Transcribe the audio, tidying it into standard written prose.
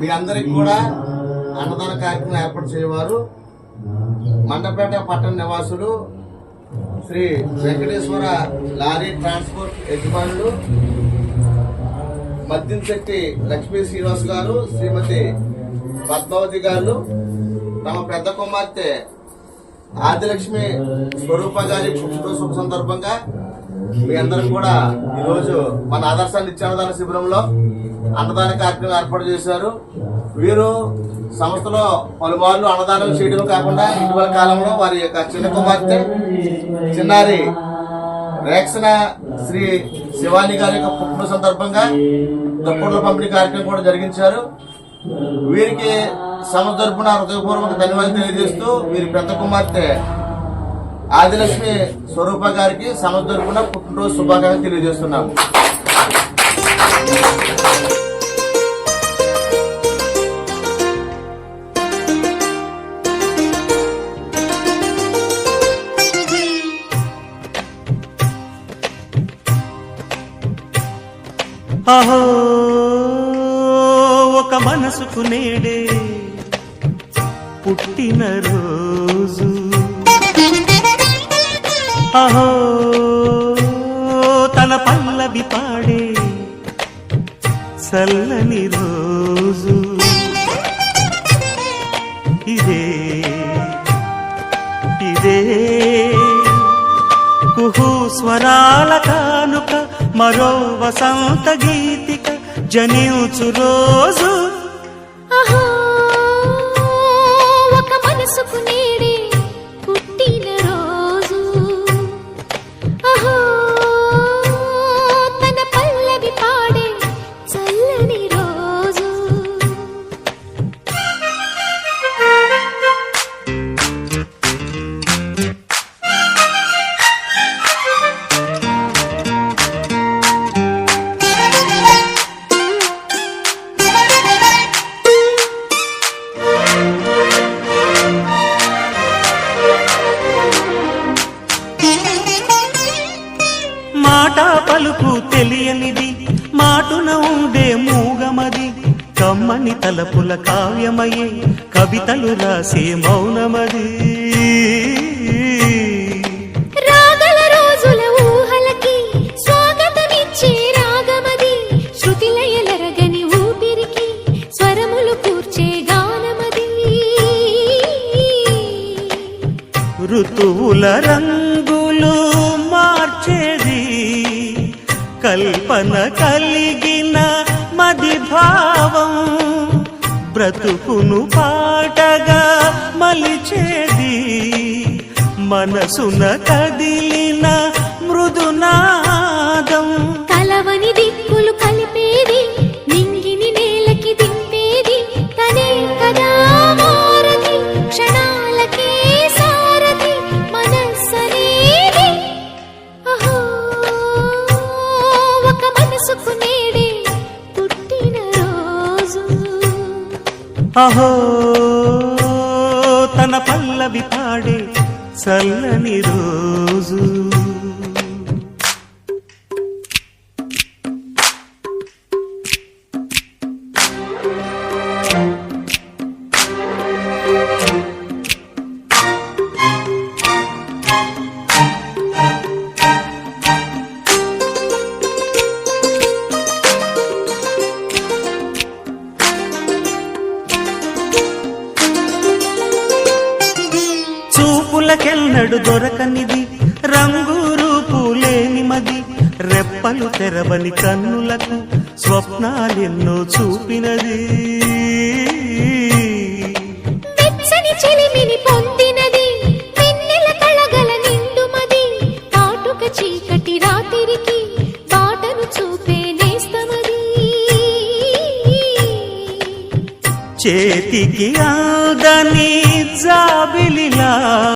మీ అందరికి కూడా అన్నదాన కార్యక్రమం ఏర్పాటు చేయవారు మండపేట పట్టణ నివాసులు శ్రీ వెంకటేశ్వర లారీ ట్రాన్స్పోర్ట్ యజమానులు మద్దింశెట్టి లక్ష్మీ శ్రీనివాస్ గారు, శ్రీమతి పద్మావతి గారు, తమ పెద్ద కుమార్తె ఆదిలక్ష్మి స్వరూప గారి శుభ సందర్భంగా మీ అందరం కూడా ఈరోజు మన ఆదర్శ నిత్యాన్నదాన శిబిరంలో అన్నదాన కార్యక్రమం ఏర్పాటు చేశారు. వీరు సంస్థలో పలుమార్లు అన్నదానం చేయడం కాకుండా ఇటీవల కాలంలో వారి యొక్క చిన్న కుమార్తె చిన్నారి రేక్షణ శ్రీ శివాని గారి యొక్క పుట్టిన సందర్భంగా దుప్పట్ల పంపిణీ కార్యక్రమం కూడా జరిగించారు. వీరికి సంస్థ తరపున హృదయపూర్వక ధన్యవాదాలు తెలియజేస్తూ వీరి పెద్ద కుమార్తె ఆదిలక్ష్మి స్వరూప గారికి సంస్థ తరపున పుట్టినరోజు శుభాకాంక్షలు తెలియజేస్తున్నాము. అహో ఒక మనసుకు నేడే పుట్టిన రోజు, అహో తన పల్లవి పాడే చల్లని రోజు, ఇదే ఇదే కుహు స్వరాల కానుక, మరో వసంత గీతిక జనించు రోజు. అహో ఒక మనసుకు నేడే పుట్టిన రోజు, అహో తన పల్లవి పాడే చల్లని రోజు. మాట పలుకు తెలియనిది, మాటున ఉండే మూగమది, కమ్మని తలపుల కావ్యమయే కవితలు రాసే మౌనమది. రాగల రోజుల ఊహలకి స్వాగతమిచ్చే రాగమది, శృతిలయలరగని ఊపిరికి స్వరములు కూర్చే గానమది. ఋతువుల రంగులు మార్చేది, కల్పన కలిగిన మది భావం, బ్రతుకును పాటగా మలిచేది, మనసున కదిలిన మృదునాదం. కలవని దిక్కులు కలిపేది, నింగిని నేలకి దింపేది, తనే కదా మారది, క్షణాలకే సారది మనస్సనేది. అహో ఒక మనసుకు నేడే పుట్టిన రోజు, అహో తన పల్లవి పాడే చల్లని రోజు. చూపులకెన్నడు దొరకనిది, రంగు రూపు లేని మది, రెప్పలు తెరవని కన్నులకు స్వప్నాలెన్నో చూపినది. వెచ్చని చెలిమిని పొందినది, వెన్నెల కళగల నిండుమది, కాటుక చీకటి రాత్రికి బాటను చూపే నేస్తమది. చేతికి అందని జాబిలిలా